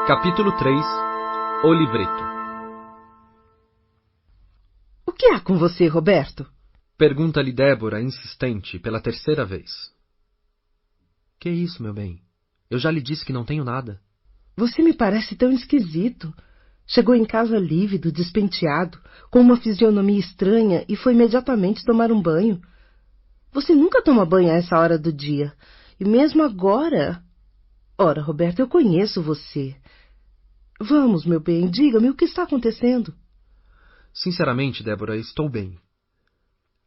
Capítulo 3. O Livreto. O que há com você, Roberto? Pergunta-lhe Débora, insistente, pela terceira vez. Que é isso, meu bem? Eu já lhe disse que não tenho nada. Você me parece tão esquisito. Chegou em casa lívido, despenteado, com uma fisionomia estranha e foi imediatamente tomar um banho. Você nunca toma banho a essa hora do dia. E mesmo agora... Ora, Roberto, eu conheço você. Vamos, meu bem, diga-me o que está acontecendo. Sinceramente, Débora, estou bem.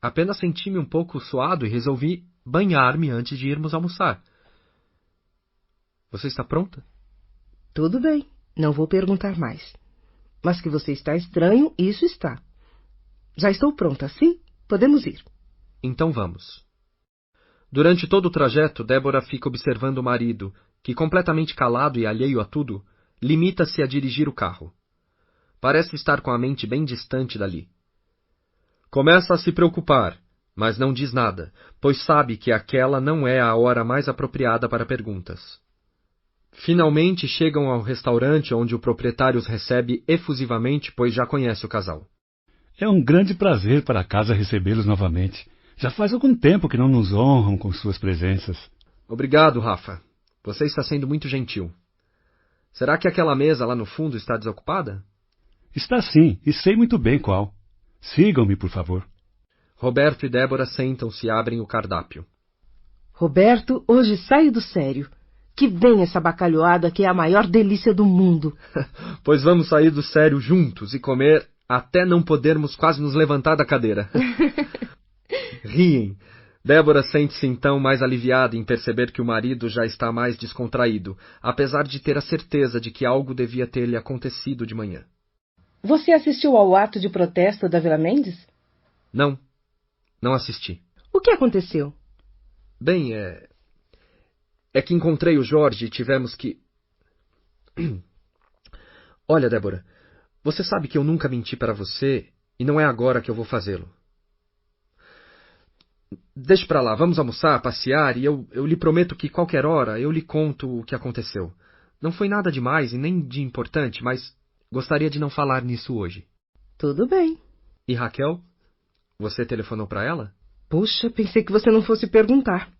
Apenas senti-me um pouco suado e resolvi banhar-me antes de irmos almoçar. Você está pronta? Tudo bem, não vou perguntar mais. Mas que você está estranho, isso está. Já estou pronta, sim? Podemos ir. Então vamos. Durante todo o trajeto, Débora fica observando o marido, que, completamente calado e alheio a tudo, limita-se a dirigir o carro. Parece estar com a mente bem distante dali. Começa a se preocupar, mas não diz nada, pois sabe que aquela não é a hora mais apropriada para perguntas. Finalmente chegam ao restaurante onde o proprietário os recebe efusivamente, pois já conhece o casal. É um grande prazer para a casa recebê-los novamente. Já faz algum tempo que não nos honram com suas presenças. Obrigado, Rafa. Você está sendo muito gentil. Será que aquela mesa lá no fundo está desocupada? Está sim, e sei muito bem qual. Sigam-me, por favor. Roberto e Débora sentam-se e abrem o cardápio. Roberto, hoje saio do sério. Que vem essa bacalhoada que é a maior delícia do mundo. Pois vamos sair do sério juntos e comer até não podermos quase nos levantar da cadeira. Riem. Débora sente-se então mais aliviada em perceber que o marido já está mais descontraído, apesar de ter a certeza de que algo devia ter-lhe acontecido de manhã. Você assistiu ao ato de protesto da Vila Mendes? Não assisti. O que aconteceu? Bem, é que encontrei o Jorge e tivemos que... Olha, Débora, você sabe que eu nunca menti para você e não é agora que eu vou fazê-lo. Deixe pra lá, vamos almoçar, passear e eu lhe prometo que qualquer hora eu lhe conto o que aconteceu. Não foi nada demais e nem de importante, mas gostaria de não falar nisso hoje. Tudo bem. E Raquel? Você telefonou para ela? Puxa, pensei que você não fosse perguntar.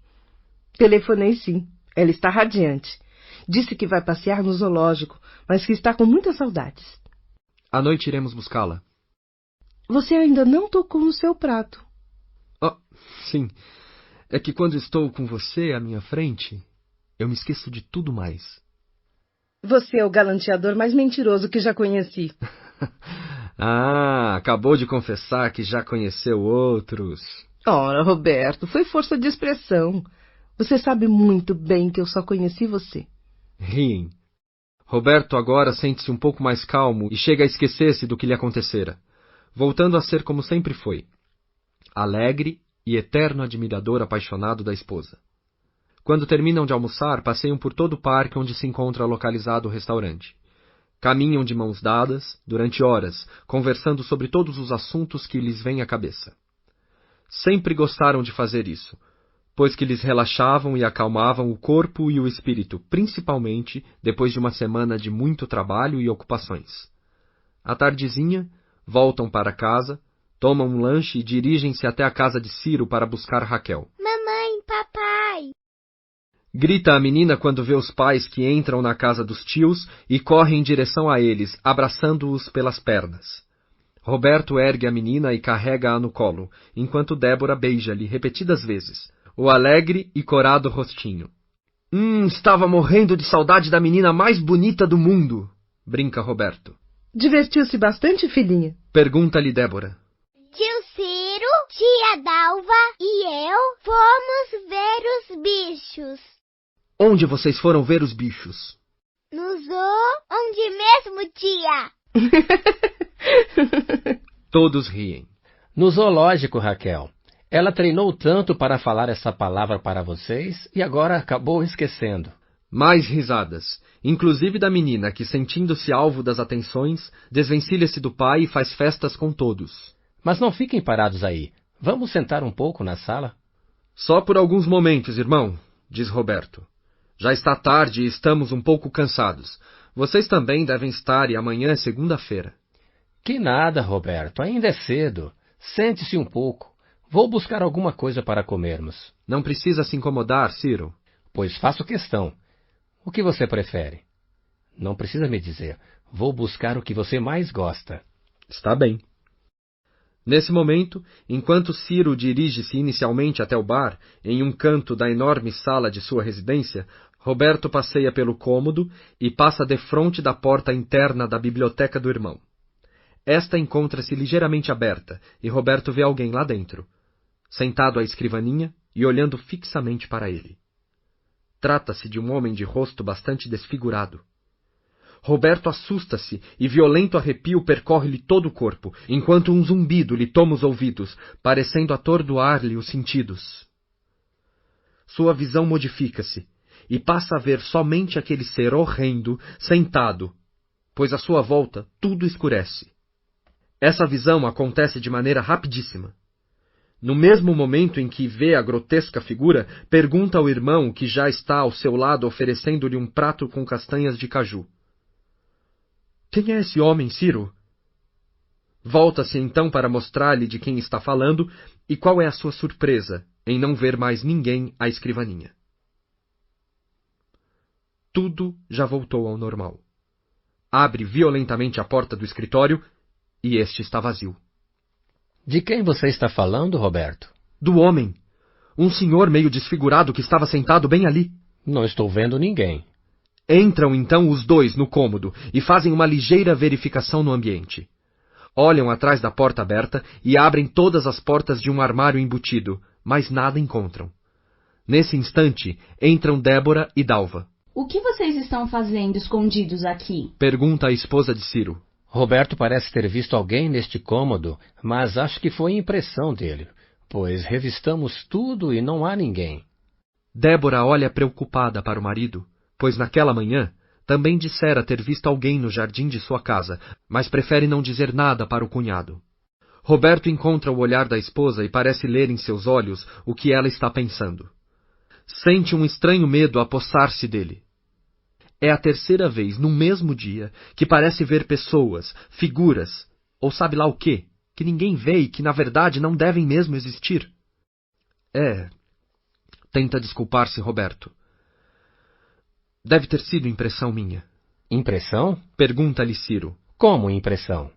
Telefonei sim. Ela está radiante. Disse que vai passear no zoológico, mas que está com muitas saudades. À noite iremos buscá-la. Você ainda não tocou no seu prato. Oh, sim. É que quando estou com você à minha frente, eu me esqueço de tudo mais. Você é o galanteador mais mentiroso que já conheci. Acabou de confessar que já conheceu outros. Ora, Roberto, foi força de expressão. Você sabe muito bem que eu só conheci você. Riem. Roberto agora sente-se um pouco mais calmo e chega a esquecer-se do que lhe acontecera, voltando a ser como sempre foi, alegre e eterno admirador apaixonado da esposa. Quando terminam de almoçar, passeiam por todo o parque onde se encontra localizado o restaurante. Caminham de mãos dadas, durante horas, conversando sobre todos os assuntos que lhes vêm à cabeça. Sempre gostaram de fazer isso, pois que lhes relaxavam e acalmavam o corpo e o espírito, principalmente depois de uma semana de muito trabalho e ocupações. À tardezinha, voltam para casa, tomam um lanche e dirigem-se até a casa de Ciro para buscar Raquel. Mamãe, papai! Grita a menina quando vê os pais que entram na casa dos tios e corre em direção a eles, abraçando-os pelas pernas. Roberto ergue a menina e carrega-a no colo, enquanto Débora beija-lhe repetidas vezes o alegre e corado rostinho. Estava morrendo de saudade da menina mais bonita do mundo, brinca Roberto. Divertiu-se bastante, filhinha? Pergunta-lhe Débora. Tio Ciro, tia Dalva e eu fomos ver os bichos. Onde vocês foram ver os bichos? No zoo, onde mesmo, tia? Todos riem. No zoológico, Raquel. Ela treinou tanto para falar essa palavra para vocês e agora acabou esquecendo. Mais risadas, inclusive da menina que, sentindo-se alvo das atenções, desvencilha-se do pai e faz festas com todos. Mas não fiquem parados aí. Vamos sentar um pouco na sala? Só por alguns momentos, irmão, diz Roberto. Já está tarde e estamos um pouco cansados. Vocês também devem estar e amanhã é segunda-feira. Que nada, Roberto, ainda é cedo. Sente-se um pouco. Vou buscar alguma coisa para comermos. Não precisa se incomodar, Ciro. Pois faço questão. O que você prefere? Não precisa me dizer. Vou buscar o que você mais gosta. Está bem. Nesse momento, enquanto Ciro dirige-se inicialmente até o bar, em um canto da enorme sala de sua residência, Roberto passeia pelo cômodo e passa defronte da porta interna da biblioteca do irmão. Esta encontra-se ligeiramente aberta e Roberto vê alguém lá dentro, sentado à escrivaninha e olhando fixamente para ele. Trata-se de um homem de rosto bastante desfigurado. Roberto assusta-se e violento arrepio percorre-lhe todo o corpo, enquanto um zumbido lhe toma os ouvidos, parecendo atordoar-lhe os sentidos. Sua visão modifica-se e passa a ver somente aquele ser horrendo sentado, pois à sua volta tudo escurece. Essa visão acontece de maneira rapidíssima. No mesmo momento em que vê a grotesca figura, pergunta ao irmão que já está ao seu lado oferecendo-lhe um prato com castanhas de caju. Quem é esse homem, Ciro? Volta-se então para mostrar-lhe de quem está falando e qual é a sua surpresa em não ver mais ninguém à escrivaninha. Tudo já voltou ao normal. Abre violentamente a porta do escritório e este está vazio. De quem você está falando, Roberto? Do homem. Um senhor meio desfigurado que estava sentado bem ali. Não estou vendo ninguém. Entram então os dois no cômodo e fazem uma ligeira verificação no ambiente. Olham atrás da porta aberta e abrem todas as portas de um armário embutido, mas nada encontram. Nesse instante, entram Débora e Dalva. O que vocês estão fazendo escondidos aqui? Pergunta a esposa de Ciro. Roberto parece ter visto alguém neste cômodo, mas acho que foi impressão dele, pois revistamos tudo e não há ninguém. Débora olha preocupada para o marido, pois naquela manhã também dissera ter visto alguém no jardim de sua casa, mas prefere não dizer nada para o cunhado. Roberto encontra o olhar da esposa e parece ler em seus olhos o que ela está pensando. Sente um estranho medo apossar-se dele. É a terceira vez, no mesmo dia, que parece ver pessoas, figuras, ou sabe lá o quê, que ninguém vê e que na verdade não devem mesmo existir. Tenta desculpar-se, Roberto. Deve ter sido impressão minha. Impressão? Pergunta-lhe Ciro. Como impressão?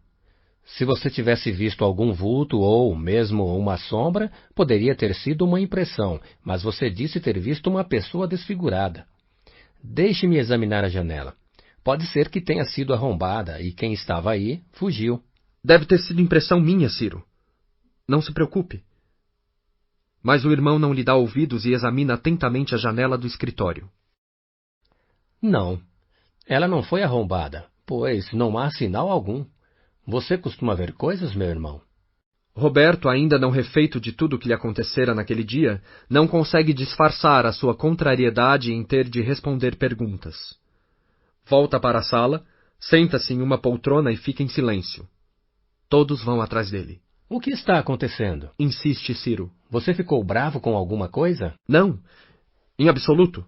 Se você tivesse visto algum vulto ou mesmo uma sombra, poderia ter sido uma impressão, mas você disse ter visto uma pessoa desfigurada. Deixe-me examinar a janela. Pode ser que tenha sido arrombada e quem estava aí fugiu. Deve ter sido impressão minha, Ciro. Não se preocupe. Mas o irmão não lhe dá ouvidos e examina atentamente a janela do escritório. Não, ela não foi arrombada, pois não há sinal algum. Você costuma ver coisas, meu irmão? Roberto, ainda não refeito de tudo o que lhe acontecera naquele dia, não consegue disfarçar a sua contrariedade em ter de responder perguntas. Volta para a sala, senta-se em uma poltrona e fica em silêncio. Todos vão atrás dele. O que está acontecendo? Insiste Ciro. Você ficou bravo com alguma coisa? Não, em absoluto.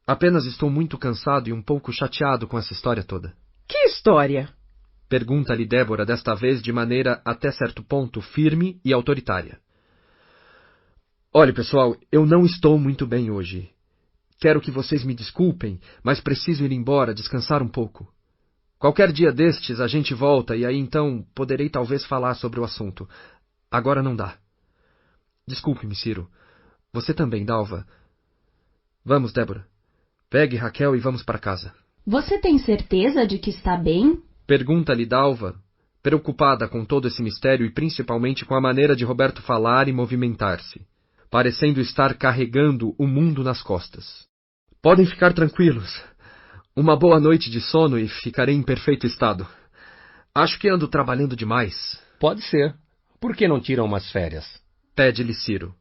Apenas estou muito cansado e um pouco chateado com essa história toda. Que história? Pergunta-lhe Débora, desta vez de maneira até certo ponto firme e autoritária. Olhe, pessoal, eu não estou muito bem hoje. Quero que vocês me desculpem, mas preciso ir embora, descansar um pouco. Qualquer dia destes a gente volta e aí então poderei talvez falar sobre o assunto. Agora não dá. Desculpe-me, Ciro. Você também, Dalva. Vamos, Débora. Pegue Raquel e vamos para casa. Você tem certeza de que está bem? Pergunta-lhe Dalva, preocupada com todo esse mistério e principalmente com a maneira de Roberto falar e movimentar-se, parecendo estar carregando o mundo nas costas. Podem ficar tranquilos. Uma boa noite de sono e ficarei em perfeito estado. Acho que ando trabalhando demais. Pode ser. Por que não tiram umas férias? Pede-lhe Ciro.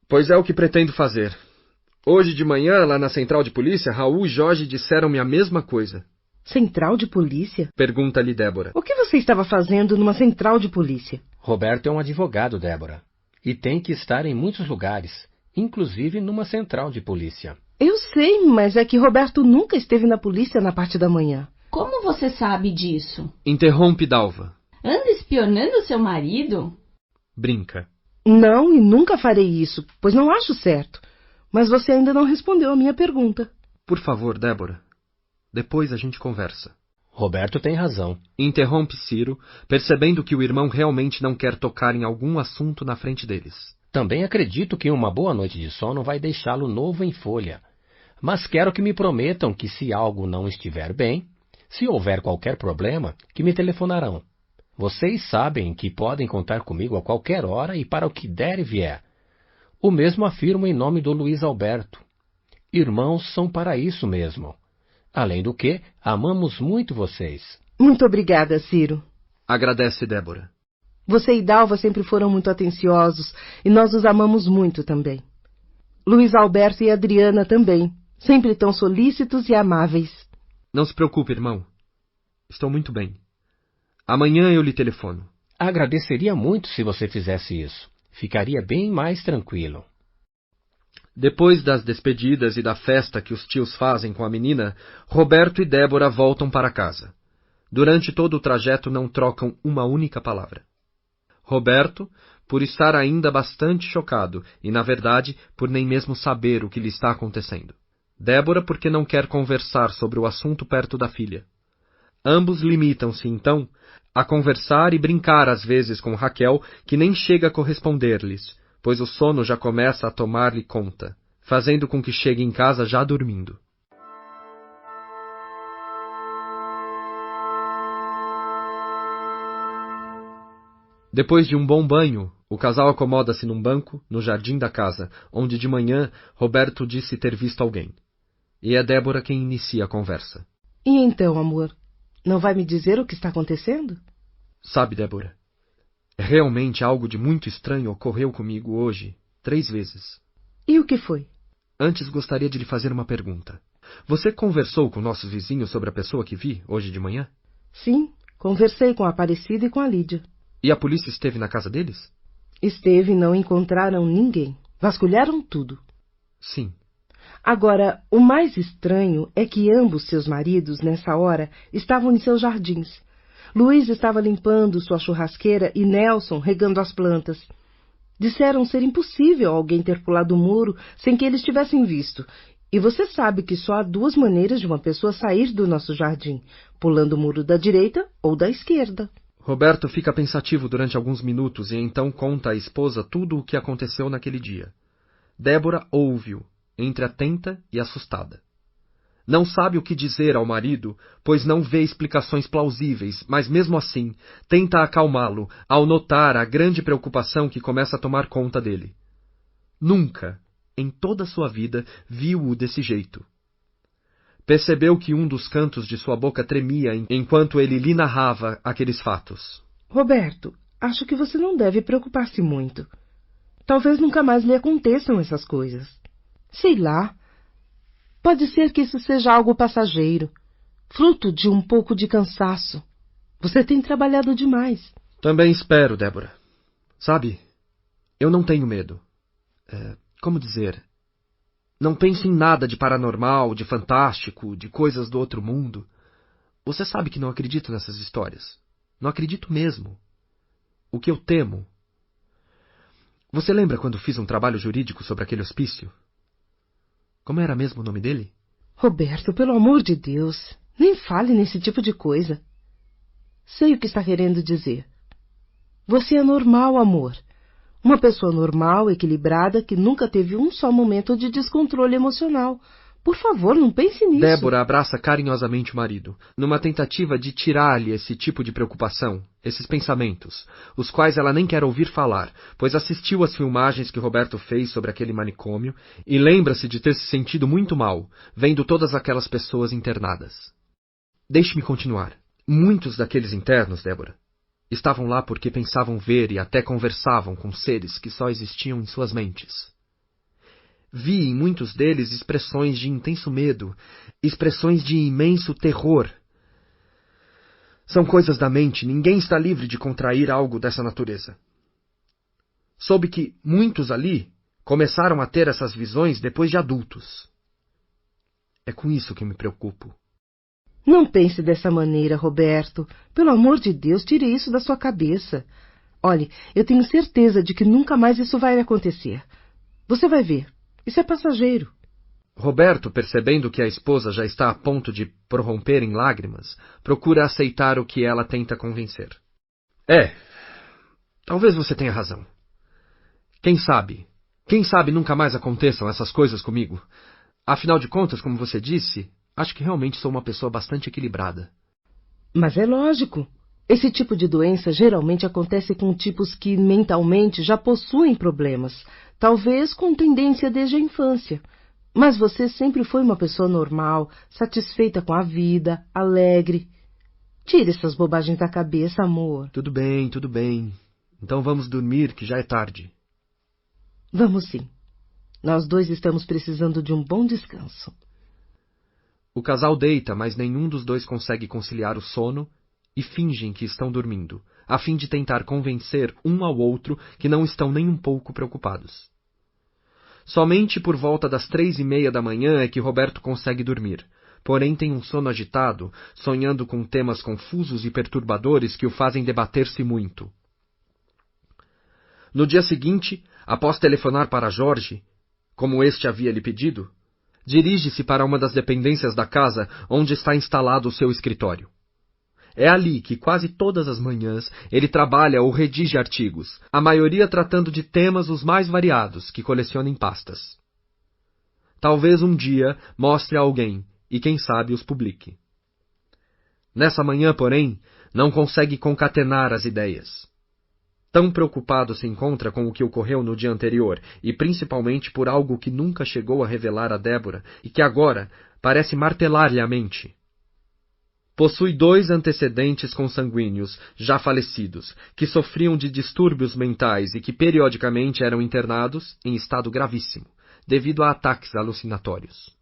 Pois é o que pretendo fazer. Hoje de manhã, lá na central de polícia, Raul e Jorge disseram-me a mesma coisa. Central de polícia? Pergunta-lhe Débora. O que você estava fazendo numa central de polícia? Roberto é um advogado, Débora. E tem que estar em muitos lugares, inclusive numa central de polícia. Eu sei, mas é que Roberto nunca esteve na polícia na parte da manhã. Como você sabe disso? Interrompe Dalva. Anda espionando seu marido? Brinca. Não, e nunca farei isso, pois não acho certo. Mas você ainda não respondeu a minha pergunta. Por favor, Débora. Depois a gente conversa. Roberto tem razão. Interrompe Ciro, percebendo que o irmão realmente não quer tocar em algum assunto na frente deles. Também acredito que uma boa noite de sono vai deixá-lo novo em folha. Mas quero que me prometam que se algo não estiver bem, se houver qualquer problema, que me telefonarão. Vocês sabem que podem contar comigo a qualquer hora e para o que der e vier. O mesmo afirmo em nome do Luiz Alberto. Irmãos são para isso mesmo. Além do que, amamos muito vocês. Muito obrigada, Ciro. Agradece Débora. Você e Dalva sempre foram muito atenciosos e nós os amamos muito também. Luiz Alberto e Adriana também, sempre tão solícitos e amáveis. Não se preocupe, irmão. Estou muito bem. Amanhã eu lhe telefono. Agradeceria muito se você fizesse isso. Ficaria bem mais tranquilo. Depois das despedidas e da festa que os tios fazem com a menina, Roberto e Débora voltam para casa. Durante todo o trajeto não trocam uma única palavra. Roberto, por estar ainda bastante chocado e, na verdade, por nem mesmo saber o que lhe está acontecendo. Débora, porque não quer conversar sobre o assunto perto da filha. Ambos limitam-se, então, a conversar e brincar às vezes com Raquel, que nem chega a corresponder-lhes, pois o sono já começa a tomar-lhe conta, fazendo com que chegue em casa já dormindo. Depois de um bom banho, o casal acomoda-se num banco, no jardim da casa, onde de manhã Roberto disse ter visto alguém. E é Débora quem inicia a conversa. E então, amor, não vai me dizer o que está acontecendo? Sabe, Débora, realmente algo de muito estranho ocorreu comigo hoje, 3 vezes. E o que foi? Antes gostaria de lhe fazer uma pergunta. Você conversou com nossos vizinhos sobre a pessoa que vi hoje de manhã? Sim, conversei com a Aparecida e com a Lídia. E a polícia esteve na casa deles? Esteve e não encontraram ninguém. Vasculharam tudo. Sim. Agora, o mais estranho é que ambos seus maridos, nessa hora, estavam em seus jardins. Luiz estava limpando sua churrasqueira e Nelson regando as plantas. Disseram ser impossível alguém ter pulado o muro sem que eles tivessem visto. E você sabe que só há 2 maneiras de uma pessoa sair do nosso jardim, pulando o muro da direita ou da esquerda. Roberto fica pensativo durante alguns minutos e então conta à esposa tudo o que aconteceu naquele dia. Débora ouve-o, entre atenta e assustada. Não sabe o que dizer ao marido, pois não vê explicações plausíveis, mas mesmo assim tenta acalmá-lo ao notar a grande preocupação que começa a tomar conta dele. Nunca, em toda a sua vida, viu-o desse jeito. Percebeu que um dos cantos de sua boca tremia enquanto ele lhe narrava aqueles fatos. Roberto, acho que você não deve preocupar-se muito. Talvez nunca mais lhe aconteçam essas coisas. Sei lá. Pode ser que isso seja algo passageiro, fruto de um pouco de cansaço. Você tem trabalhado demais. Também espero, Débora. Sabe, eu não tenho medo. Como dizer? Não penso em nada de paranormal, de fantástico, de coisas do outro mundo. Você sabe que não acredito nessas histórias. Não acredito mesmo. O que eu temo... Você lembra quando fiz um trabalho jurídico sobre aquele hospício? Como era mesmo o nome dele? Roberto, pelo amor de Deus, nem fale nesse tipo de coisa. Sei o que está querendo dizer. Você é normal, amor. Uma pessoa normal, equilibrada, que nunca teve um só momento de descontrole emocional. Por favor, não pense nisso. Débora abraça carinhosamente o marido, numa tentativa de tirar-lhe esse tipo de preocupação, esses pensamentos, os quais ela nem quer ouvir falar, pois assistiu às filmagens que Roberto fez sobre aquele manicômio e lembra-se de ter se sentido muito mal, vendo todas aquelas pessoas internadas. Deixe-me continuar. Muitos daqueles internos, Débora, estavam lá porque pensavam ver e até conversavam com seres que só existiam em suas mentes. Vi em muitos deles expressões de intenso medo, expressões de imenso terror. São coisas da mente, ninguém está livre de contrair algo dessa natureza. Soube que muitos ali começaram a ter essas visões depois de adultos. É com isso que me preocupo. Não pense dessa maneira, Roberto. Pelo amor de Deus, tire isso da sua cabeça. Olhe, eu tenho certeza de que nunca mais isso vai acontecer. Você vai ver. Isso é passageiro. Roberto, percebendo que a esposa já está a ponto de prorromper em lágrimas, procura aceitar o que ela tenta convencer. Talvez você tenha razão. Quem sabe nunca mais aconteçam essas coisas comigo. Afinal de contas, como você disse, acho que realmente sou uma pessoa bastante equilibrada. Mas é lógico. Esse tipo de doença geralmente acontece com tipos que mentalmente já possuem problemas, talvez com tendência desde a infância. Mas você sempre foi uma pessoa normal, satisfeita com a vida, alegre. Tire essas bobagens da cabeça, amor. Tudo bem. Então vamos dormir, que já é tarde. Vamos sim. Nós dois estamos precisando de um bom descanso. O casal deita, mas nenhum dos dois consegue conciliar o sono e fingem que estão dormindo, a fim de tentar convencer um ao outro que não estão nem um pouco preocupados. Somente por volta das 3:30 da manhã é que Roberto consegue dormir, porém tem um sono agitado, sonhando com temas confusos e perturbadores que o fazem debater-se muito. No dia seguinte, após telefonar para Jorge, como este havia lhe pedido, dirige-se para uma das dependências da casa onde está instalado o seu escritório. É ali que quase todas as manhãs ele trabalha ou redige artigos, a maioria tratando de temas os mais variados que coleciona em pastas. Talvez um dia mostre a alguém e quem sabe os publique. Nessa manhã, porém, não consegue concatenar as ideias. Tão preocupado se encontra com o que ocorreu no dia anterior, e principalmente por algo que nunca chegou a revelar a Débora e que agora parece martelar-lhe a mente. Possui 2 antecedentes consanguíneos, já falecidos, que sofriam de distúrbios mentais e que periodicamente eram internados em estado gravíssimo, devido a ataques alucinatórios.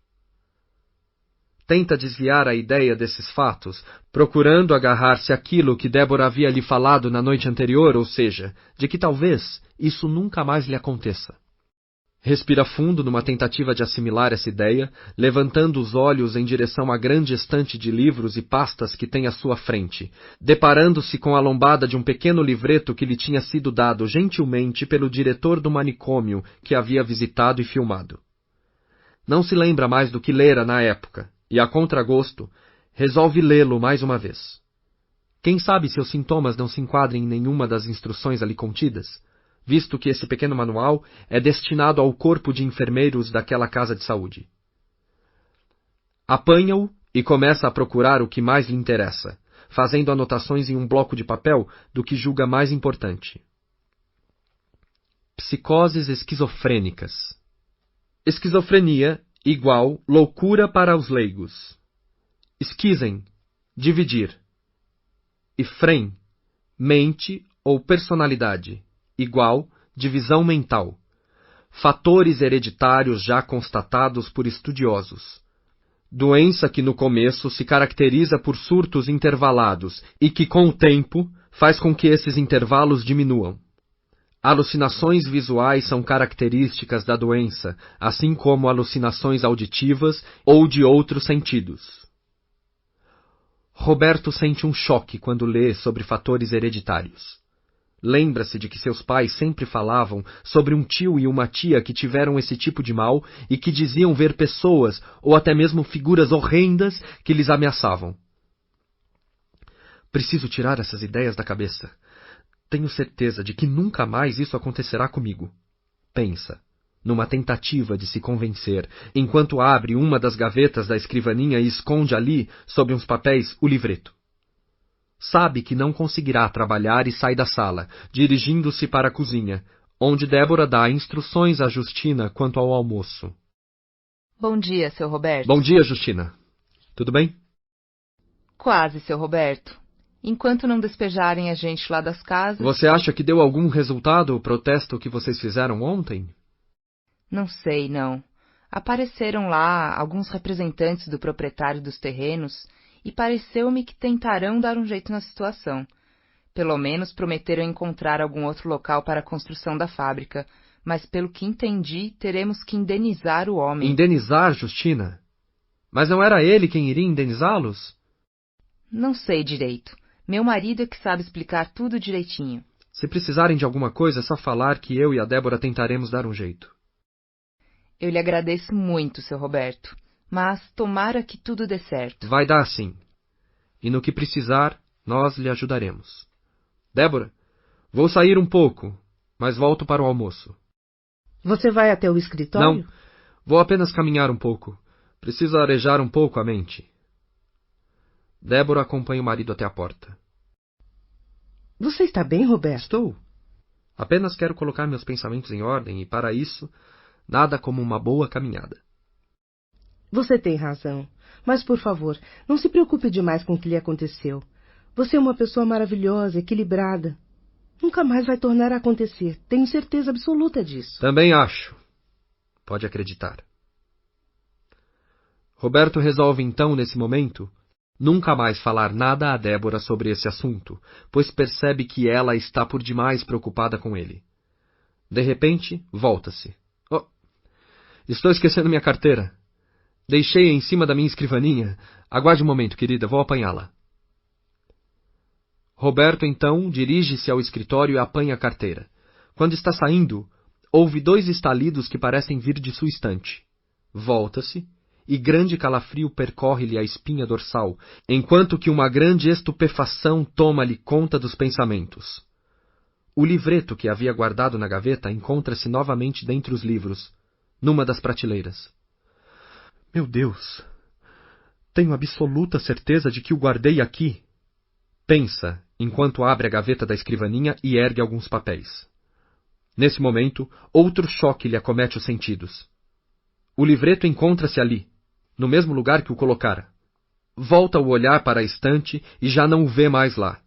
Tenta desviar a ideia desses fatos, procurando agarrar-se àquilo que Débora havia lhe falado na noite anterior, ou seja, de que talvez isso nunca mais lhe aconteça. Respira fundo numa tentativa de assimilar essa ideia, levantando os olhos em direção à grande estante de livros e pastas que tem à sua frente, deparando-se com a lombada de um pequeno livreto que lhe tinha sido dado gentilmente pelo diretor do manicômio que havia visitado e filmado. Não se lembra mais do que lera na época, e a contragosto, resolve lê-lo mais uma vez. Quem sabe seus sintomas não se enquadrem em nenhuma das instruções ali contidas, visto que esse pequeno manual é destinado ao corpo de enfermeiros daquela casa de saúde. Apanha-o e começa a procurar o que mais lhe interessa, fazendo anotações em um bloco de papel do que julga mais importante. Psicoses esquizofrênicas. Esquizofrenia igual loucura para os leigos. Esquizem, dividir. E frem, mente ou personalidade, igual divisão mental. Fatores hereditários já constatados por estudiosos. Doença que no começo se caracteriza por surtos intervalados e que com o tempo faz com que esses intervalos diminuam. Alucinações visuais são características da doença, assim como alucinações auditivas ou de outros sentidos. Roberto sente um choque quando lê sobre fatores hereditários. Lembra-se de que seus pais sempre falavam sobre um tio e uma tia que tiveram esse tipo de mal e que diziam ver pessoas ou até mesmo figuras horrendas que lhes ameaçavam. Preciso tirar essas ideias da cabeça. Tenho certeza de que nunca mais isso acontecerá comigo. Pensa, numa tentativa de se convencer, enquanto abre uma das gavetas da escrivaninha e esconde ali, sob uns papéis, o livreto. Sabe que não conseguirá trabalhar e sai da sala, dirigindo-se para a cozinha, onde Débora dá instruções a Justina quanto ao almoço. Bom dia, seu Roberto. Bom dia, Justina. Tudo bem? Quase, seu Roberto. Enquanto não despejarem a gente lá das casas... Você acha que deu algum resultado o protesto que vocês fizeram ontem? Não sei, não. Apareceram lá alguns representantes do proprietário dos terrenos e pareceu-me que tentarão dar um jeito na situação. Pelo menos prometeram encontrar algum outro local para a construção da fábrica, mas pelo que entendi, teremos que indenizar o homem. Indenizar, Justina? Mas não era ele quem iria indenizá-los? Não sei direito. Meu marido é que sabe explicar tudo direitinho. Se precisarem de alguma coisa, é só falar que eu e a Débora tentaremos dar um jeito. Eu lhe agradeço muito, seu Roberto, mas tomara que tudo dê certo. Vai dar sim. E no que precisar, nós lhe ajudaremos. Débora, vou sair um pouco, mas volto para o almoço. Você vai até o escritório? Não, vou apenas caminhar um pouco. Preciso arejar um pouco a mente. Débora acompanha o marido até a porta. Você está bem, Roberto? Estou. Apenas quero colocar meus pensamentos em ordem e, para isso, nada como uma boa caminhada. Você tem razão. Mas, por favor, não se preocupe demais com o que lhe aconteceu. Você é uma pessoa maravilhosa, equilibrada. Nunca mais vai tornar a acontecer. Tenho certeza absoluta disso. Também acho. Pode acreditar. Roberto resolve então, nesse momento, nunca mais falar nada a Débora sobre esse assunto, pois percebe que ela está por demais preocupada com ele. De repente, volta-se. Oh, estou esquecendo minha carteira. Deixei-a em cima da minha escrivaninha. Aguarde um momento, querida, vou apanhá-la. Roberto, então, dirige-se ao escritório e apanha a carteira. Quando está saindo, ouve 2 estalidos que parecem vir de sua estante. Volta-se, e grande calafrio percorre-lhe a espinha dorsal, enquanto que uma grande estupefação toma-lhe conta dos pensamentos. O livreto que havia guardado na gaveta encontra-se novamente dentre os livros, numa das prateleiras. Meu Deus! Tenho absoluta certeza de que o guardei aqui. Pensa, enquanto abre a gaveta da escrivaninha e ergue alguns papéis. Nesse momento, outro choque lhe acomete os sentidos. O livreto encontra-se ali, no mesmo lugar que o colocara. Volta o olhar para a estante e já não o vê mais lá.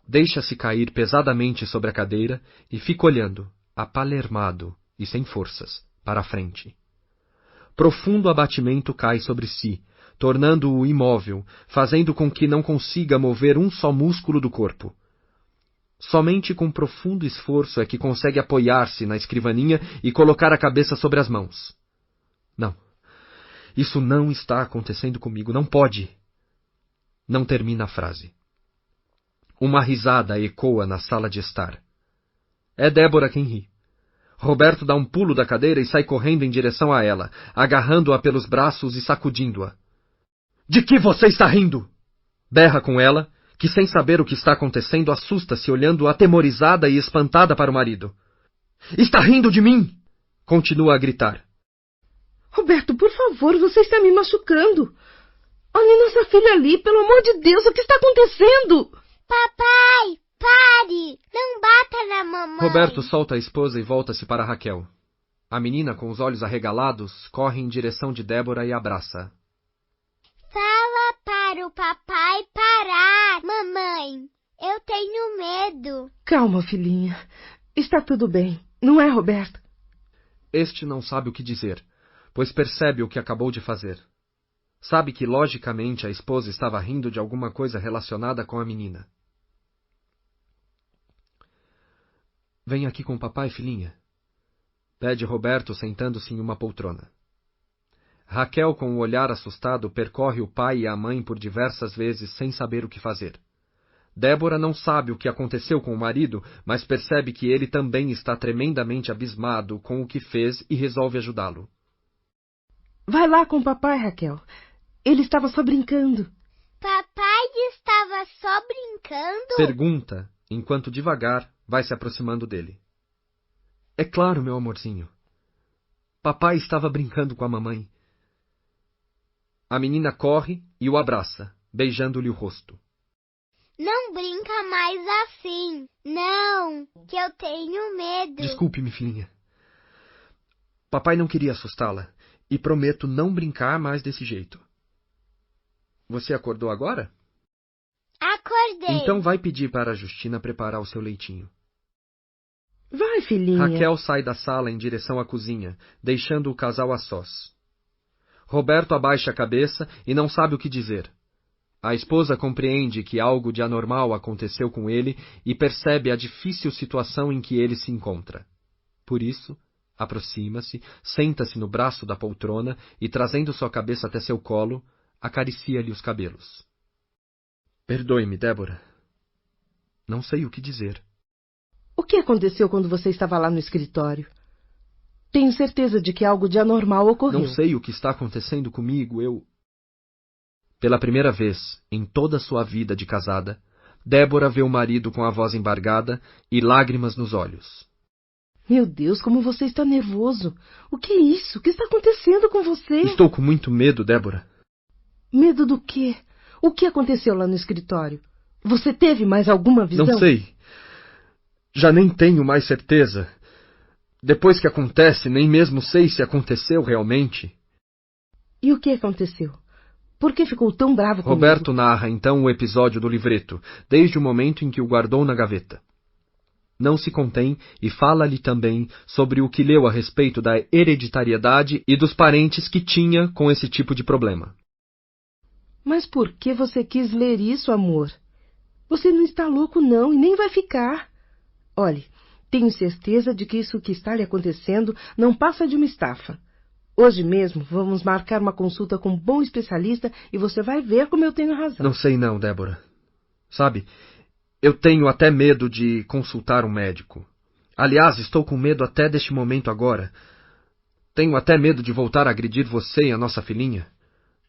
Deixa-se cair pesadamente sobre a cadeira e fica olhando, apalermado e sem forças, para a frente. Profundo abatimento cai sobre si, tornando-o imóvel, fazendo com que não consiga mover um só músculo do corpo. Somente com profundo esforço é que consegue apoiar-se na escrivaninha e colocar a cabeça sobre as mãos. Não. Isso não está acontecendo comigo. Não pode. Não termina a frase. Uma risada ecoa na sala de estar. É Débora quem ri. Roberto dá um pulo da cadeira e sai correndo em direção a ela, agarrando-a pelos braços e sacudindo-a. De que você está rindo? Berra com ela, que sem saber o que está acontecendo, assusta-se olhando atemorizada e espantada para o marido. Está rindo de mim? Continua a gritar. Roberto, por favor, você está me machucando. Olhe nossa filha ali, pelo amor de Deus, o que está acontecendo? Papai, pare! Não bata na mamãe! Roberto solta a esposa e volta-se para Raquel. A menina, com os olhos arregalados, corre em direção de Débora e abraça. Fala para o papai parar, mamãe. Eu tenho medo. Calma, filhinha. Está tudo bem, não é, Roberto? Este não sabe o que dizer, pois percebe o que acabou de fazer. Sabe que, logicamente, a esposa estava rindo de alguma coisa relacionada com a menina. Vem aqui com o papai, filhinha. Pede Roberto, sentando-se em uma poltrona. Raquel, com o olhar assustado, percorre o pai e a mãe por diversas vezes sem saber o que fazer. Débora não sabe o que aconteceu com o marido, mas percebe que ele também está tremendamente abismado com o que fez e resolve ajudá-lo. Vai lá com o papai, Raquel. Ele estava só brincando. Papai estava só brincando? Pergunta, enquanto devagar vai se aproximando dele. É claro, meu amorzinho. Papai estava brincando com a mamãe. A menina corre e o abraça, beijando-lhe o rosto. Não brinca mais assim. Não, que eu tenho medo. Desculpe-me, filhinha. Papai não queria assustá-la e prometo não brincar mais desse jeito. Você acordou agora? Acordei. Então vai pedir para a Justina preparar o seu leitinho. Vai, filhinha. Raquel sai da sala em direção à cozinha, deixando o casal a sós. Roberto abaixa a cabeça e não sabe o que dizer. A esposa compreende que algo de anormal aconteceu com ele e percebe a difícil situação em que ele se encontra. Por isso, aproxima-se, senta-se no braço da poltrona e, trazendo sua cabeça até seu colo, acaricia-lhe os cabelos. Perdoe-me, Débora. Não sei o que dizer. O que aconteceu quando você estava lá no escritório? Tenho certeza de que algo de anormal ocorreu. Não sei o que está acontecendo comigo, Pela primeira vez em toda a sua vida de casada, Débora vê o marido com a voz embargada e lágrimas nos olhos. Meu Deus, como você está nervoso. O que é isso? O que está acontecendo com você? Estou com muito medo, Débora. Medo do quê? O que aconteceu lá no escritório? Você teve mais alguma visão? Não sei. Já nem tenho mais certeza. Depois que acontece, nem mesmo sei se aconteceu realmente. E o que aconteceu? Por que ficou tão bravo comigo? Roberto narra então o episódio do livreto, desde o momento em que o guardou na gaveta. Não se contém e fala-lhe também sobre o que leu a respeito da hereditariedade e dos parentes que tinha com esse tipo de problema. Mas por que você quis ler isso, amor? Você não está louco, não, e nem vai ficar. Olhe, tenho certeza de que isso que está lhe acontecendo não passa de uma estafa. Hoje mesmo vamos marcar uma consulta com um bom especialista e você vai ver como eu tenho razão. Não sei não, Débora. Sabe, eu tenho até medo de consultar um médico. Aliás, estou com medo até deste momento agora. Tenho até medo de voltar a agredir você e a nossa filhinha.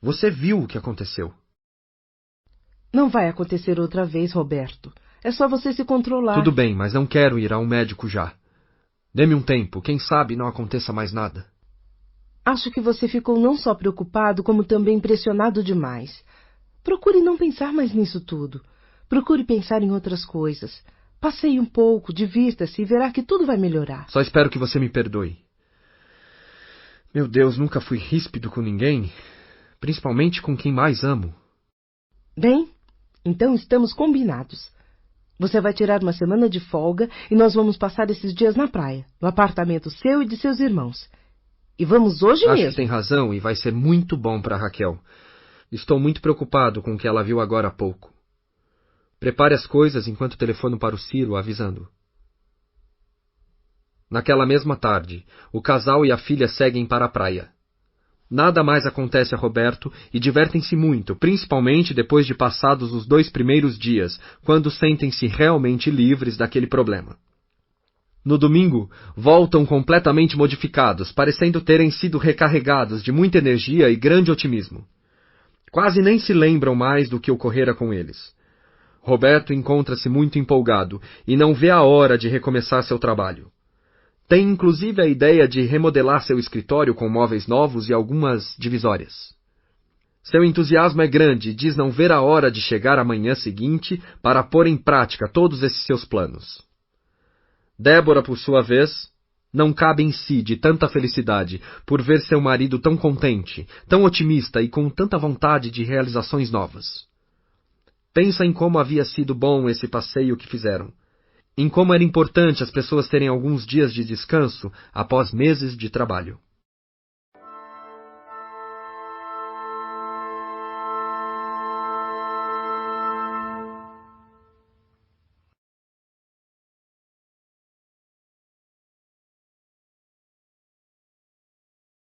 Você viu o que aconteceu. Não vai acontecer outra vez, Roberto. É só você se controlar. Tudo bem, mas não quero ir a um médico já. Dê-me um tempo, quem sabe não aconteça mais nada. Acho que você ficou não só preocupado, como também impressionado demais. Procure não pensar mais nisso tudo. Procure pensar em outras coisas. Passeie um pouco, divirta-se e verá que tudo vai melhorar. Só espero que você me perdoe. Meu Deus, nunca fui ríspido com ninguém, principalmente com quem mais amo. Bem, então estamos combinados. Você vai tirar uma semana de folga e nós vamos passar esses dias na praia, no apartamento seu e de seus irmãos. E vamos hoje mesmo. Acho que tem razão e vai ser muito bom para Raquel. Estou muito preocupado com o que ela viu agora há pouco. Prepare as coisas enquanto telefono para o Ciro, avisando. Naquela mesma tarde, o casal e a filha seguem para a praia. Nada mais acontece a Roberto e divertem-se muito, principalmente depois de passados os 2 primeiros dias, quando sentem-se realmente livres daquele problema. No domingo, voltam completamente modificados, parecendo terem sido recarregados de muita energia e grande otimismo. Quase nem se lembram mais do que ocorrera com eles. Roberto encontra-se muito empolgado e não vê a hora de recomeçar seu trabalho. Tem inclusive a ideia de remodelar seu escritório com móveis novos e algumas divisórias. Seu entusiasmo é grande e diz não ver a hora de chegar à manhã seguinte para pôr em prática todos esses seus planos. Débora, por sua vez, não cabe em si de tanta felicidade por ver seu marido tão contente, tão otimista e com tanta vontade de realizações novas. Pensa em como havia sido bom esse passeio que fizeram, em como era importante as pessoas terem alguns dias de descanso após meses de trabalho.